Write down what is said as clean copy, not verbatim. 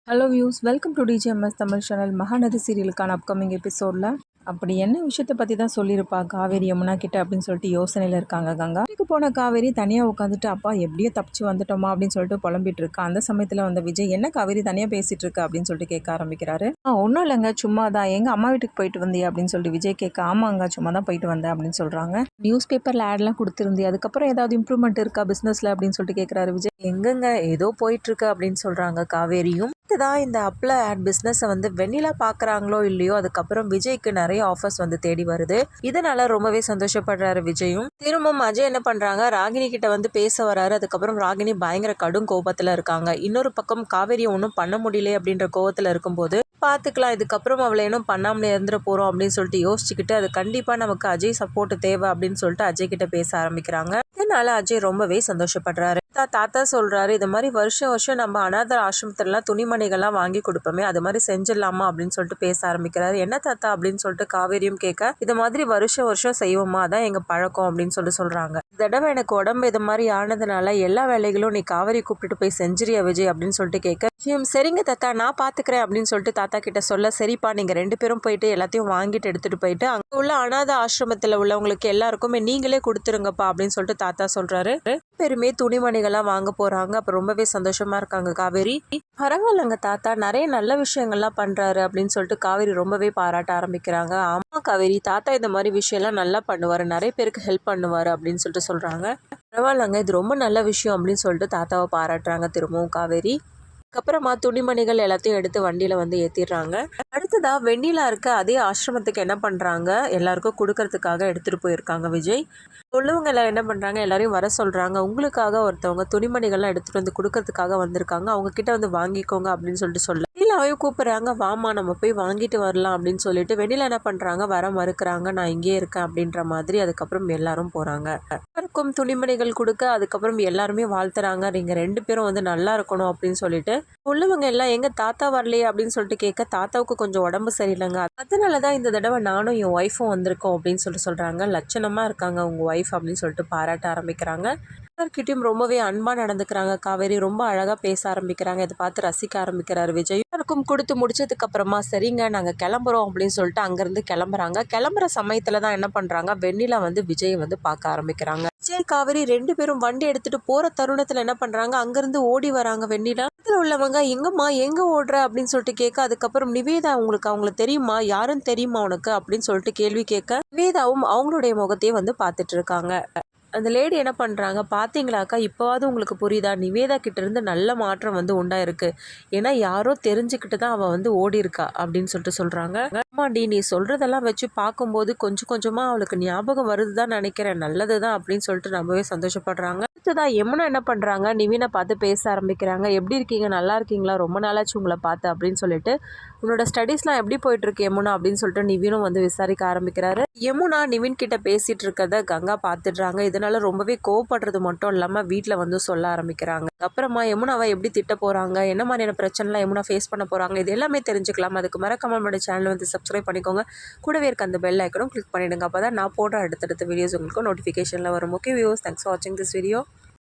Hello views, welcome to DGMS Tamil channel. Mahanadhi சீரியலுக்கான upcoming எபிசோடில் அப்படி என்ன விஷயத்தை பற்றி தான் சொல்லியிருப்பா காவேரி யமுனா கிட்ட அப்படின்னு சொல்லிட்டு யோசனையில் இருக்காங்க கங்கா. வீட்டுக்கு போன காவேரி தனியாக உட்காந்துட்டு அப்பா எப்படியோ தப்பிச்சு வந்துட்டோமா அப்படின்னு சொல்லிட்டு புலம்பிட்டு இருக்கா. அந்த சமயத்தில் வந்த விஜய் என்ன காவேரி தனியாக பேசிட்டு இருக்கு அப்படின்னு சொல்லிட்டு கேட்க ஆரம்பிக்கிறாரு. ஒன்றும் இல்லைங்க, சும்மா தான். எங்கள் அம்மா வீட்டுக்கு போயிட்டு வந்தியா அப்படின்னு சொல்லிட்டு விஜய் கேட்க, ஆமாங்க சும்மா தான் போயிட்டு வந்தேன் அப்படின்னு சொல்கிறாங்க. நியூஸ் பேப்பரில் ஆட்லாம் கொடுத்துருந்தி, அதுக்கப்புறம் ஏதாவது இம்ப்ரூவ்மெண்ட் இருக்கா பிஸ்னஸில் அப்படின்னு சொல்லிட்டு கேட்குறாரு விஜய். எங்கெங்க ஏதோ போயிட்டுருக்கு அப்படின்னு சொல்கிறாங்க காவேரியும். தான் இந்த அப்ல ஆட் பிஸ்னஸை வந்து வெண்ணிலா பார்க்குறாங்களோ இல்லையோ, அதுக்கப்புறம் விஜய்க்கு நிறைய ஆஃபர்ஸ் வந்து தேடி வருது. இதனால ரொம்பவே சந்தோஷப்படுறாரு விஜயும். திரும்பவும் அஜய் என்ன பண்றாங்க, ராகினி கிட்ட வந்து பேச வராரு. அதுக்கப்புறம் ராகினி பயங்கர கடும் கோபத்துல இருக்காங்க. இன்னொரு பக்கம் காவேரியை ஒன்றும் பண்ண முடியல அப்படின்ற கோபத்துல இருக்கும்போது பார்த்துக்கலாம், இதுக்கப்புறம் அவளை இன்னும் பண்ணாமலே இருந்துட போகிறோம் அப்படின்னு சொல்லிட்டு யோசிச்சுக்கிட்டு, அது கண்டிப்பாக நமக்கு அஜய் சப்போர்ட் தேவை அப்படின்னு சொல்லிட்டு அஜய் கிட்ட பேச ஆரம்பிக்கிறாங்க. இதனால அஜய் ரொம்பவே சந்தோஷப்படுறாரு. தாத்தா சொல்றாரு, இது மாதிரி வருஷம் வருஷம் நம்ம அனாதை ஆசிரமத்துலலாம் துணிமணிகள்லாம் வாங்கி கொடுப்போமே, அது மாதிரி செஞ்சிடலாமா அப்படின்னு சொல்லிட்டு பேச ஆரம்பிக்கிறாரு. என்ன தாத்தா அப்படின்னு சொல்லிட்டு காவேரியும் கேட்க, இது மாதிரி வருஷம் வருஷம் செய்வோமா, அதான் எங்க பழக்கம் அப்படின்னு சொல்றாங்க. இந்த தடவை எனக்கு உடம்பு இது மாதிரி ஆனதுனால எல்லா வேலைகளும் நீ காவேரி கூப்பிட்டு போய் செஞ்சிரியா விஜய் அப்படின்னு சொல்லிட்டு கேட்க, சரிங்க தாத்தா நான் பாத்துக்கிறேன் அப்படின்னு சொல்லிட்டு தாத்தா கிட்ட சொல்ல, சரிப்பா நீங்க 2 பேரும் போயிட்டு எல்லாத்தையும் வாங்கிட்டு எடுத்துட்டு போயிட்டு அங்க உள்ள அனாதை ஆசிரமத்துல உள்ளவங்களுக்கு எல்லாருக்குமே நீங்களே கொடுத்துருங்கப்பா அப்படின்னு சொல்லிட்டு தாத்தா சொல்றாரு. பெருமே துணிமணிகள்லாம் வாங்க போறாங்க. அப்ப ரொம்பவே சந்தோஷமா இருக்காங்க காவேரி. பரவாயில்லங்க தாத்தா, நிறைய நல்ல விஷயங்கள்லாம் பண்றாரு அப்படின்னு சொல்லிட்டு காவேரி ரொம்பவே பாராட்ட ஆரம்பிக்கிறாங்க. ஆமா காவேரி, தாத்தா இந்த மாதிரி விஷயம் எல்லாம் நல்லா பண்ணுவாரு, நிறைய பேருக்கு ஹெல்ப் பண்ணுவாரு அப்படின்னு சொல்லிட்டு சொல்றாங்க. பரவாயில்லங்க, இது ரொம்ப நல்ல விஷயம் அப்படின்னு சொல்லிட்டு தாத்தாவை பாராட்டுறாங்க திரும்பவும் காவேரி. அதுக்கப்புறமா துணிமணிகள் எல்லாத்தையும் எடுத்து வண்டியில வந்து ஏத்திடுறாங்க. அடுத்ததா வெண்ணிலா இருக்க அதே ஆசிரமத்துக்கு என்ன பண்றாங்க, எல்லாருக்கும் கொடுக்கறதுக்காக எடுத்துட்டு போயிருக்காங்க விஜய். உள்ளவங்க எல்லாம் என்ன பண்றாங்க, எல்லாரையும் வர சொல்றாங்க. உங்களுக்காக ஒருத்தவங்க துணிமணிகள்லாம் எடுத்துட்டு வந்து கொடுக்கறதுக்காக வந்திருக்காங்க, அவங்க கிட்ட வந்து வாங்கிக்கோங்க அப்படின்னு சொல்ல வெண்ணிலாவையும் கூப்பிடுறாங்க. வாமா நம்ம போய் வாங்கிட்டு வரலாம் அப்படின்னு சொல்லிட்டு வெண்ணிலா என்ன பண்றாங்க, வர மறுக்கிறாங்க. நான் இங்கே இருக்கேன் அப்படின்ற மாதிரி. அதுக்கப்புறம் எல்லாரும் போறாங்க. எல்லாருக்கும் துணிமணிகள் கொடுக்க அதுக்கப்புறம் எல்லாருமே வாழ்த்துறாங்க. நீங்க 2 பேரும் வந்து நல்லா இருக்கணும் அப்படின்னு சொல்லிட்டு. உள்ளவங்க எல்லாம் எங்க தாத்தா வரலையே அப்படின்னு சொல்லிட்டு கேட்க, தாத்தாவுக்கு கொஞ்சம் உடம்பு சரியில்லைங்க, அதனாலதான் இந்த தடவை நானும் என் ஒய்ஃபும் வந்திருக்கோம் அப்படின்னு சொல்றாங்க. லட்சணமா இருக்காங்க உங்க ஒய்ஃப் அப்படின்னு சொல்லிட்டு பாராட்ட ஆரம்பிக்கிறாங்க. எல்லார்கிட்டயும் ரொம்பவே அன்பா நடந்துக்கிறாங்க காவேரி. ரொம்ப அழகா பேச ஆரம்பிக்கிறாங்க. இதை பார்த்து ரசிக்க ஆரம்பிக்கிறாரு விஜய். எல்லாருக்கும் கொடுத்து முடிச்சதுக்கு அப்புறமா சரிங்க நாங்க கிளம்புறோம் அப்படின்னு சொல்லிட்டு அங்கிருந்து கிளம்புறாங்க. கிளம்புற சமயத்துலதான் என்ன பண்றாங்க, வெண்ணிலா வந்து விஜய் வந்து பார்க்க ஆரம்பிக்கிறாங்க. விஜய் காவேரி 2 பேரும் வண்டி எடுத்துட்டு போற தருணத்துல என்ன பண்றாங்க, அங்கிருந்து ஓடி வராங்க வெண்ணிலா. இதுல உள்ளவங்க எங்கம்மா எங்க ஓடுற அப்படின்னு சொல்லிட்டு கேட்க, அதுக்கப்புறம் நிவேதா உங்களுக்கு அவங்கள தெரியுமா, யாருன்னு தெரியுமா உனக்கு அப்படின்னு சொல்லிட்டு கேள்வி கேட்க, நிவேதாவும் அவங்களுடைய முகத்தையும் வந்து பார்த்துட்டு இருக்காங்க. அந்த லேடி என்ன பண்ணுறாங்க, பார்த்தீங்களாக்கா இப்போவாவது உங்களுக்கு புரியுதா, நிவேதா கிட்டேருந்து நல்ல மாற்றம் வந்து உண்டாயிருக்கு. ஏன்னா யாரோ தெரிஞ்சுக்கிட்டு தான் அவள் வந்து ஓடி இருக்கா அப்படின்னு சொல்லிட்டு சொல்கிறாங்க. ஆமாண்டி, நீ சொல்கிறதெல்லாம் வச்சு பார்க்கும்போது கொஞ்சம் கொஞ்சமாக அவளுக்கு ஞாபகம் வருது தான் நினைக்கிறேன், நல்லது தான் அப்படின்னு சொல்லிட்டு ரொம்பவே சந்தோஷப்படுறாங்க. அடுத்ததான் யமுனா என்ன பண்ணுறாங்க, நிவினை பார்த்து பேச ஆரம்பிக்கிறாங்க. எப்படி இருக்கீங்க, நல்லா இருக்கீங்களா, ரொம்ப நாளாச்சு உங்களை பார்த்து அப்படின்னு சொல்லிட்டு. உன்னோட ஸ்டடீஸ்லாம் எப்படி போயிட்டுருக்கு யமுனா அப்படின்னு சொல்லிட்டு நிவினும் வந்து விசாரிக்க ஆரம்பிக்கிறாரு. யமுனா நிவின் கிட்ட பேசிகிட்டு இருக்கிறத கங்கா பார்த்துடுறாங்க. இதனால ரொம்பவே கோவப்படுறது மட்டும் இல்லாமல் வீட்டில் வந்து சொல்ல ஆரம்பிக்கிறாங்க. அப்புறமா யமுனாவை எப்படி திட்ட போகிறாங்க, என்ன மாதிரியான பிரச்சனைலாம் யமுனா ஃபேஸ் பண்ண போகிறாங்க, இது எல்லாமே தெரிஞ்சுக்கலாம். அதுக்கு மறக்காம நம்மளோட சேனல் வந்து சப்ஸ்கிரைப் பண்ணிக்கோங்க. கூடவே இருக்க அந்த பெல் ஐக்கனும் கிளிக் பண்ணிவிடுங்க. அப்போ தான் நான் போடுற அடுத்தடுத்த வீடியோஸ் உங்களுக்கு நோட்டிஃபிகேஷனில் வரும். ஓகே வியூவர்ஸ், தேங்க்ஸ் ஃபார் வாட்சிங் திஸ் வீடியோ.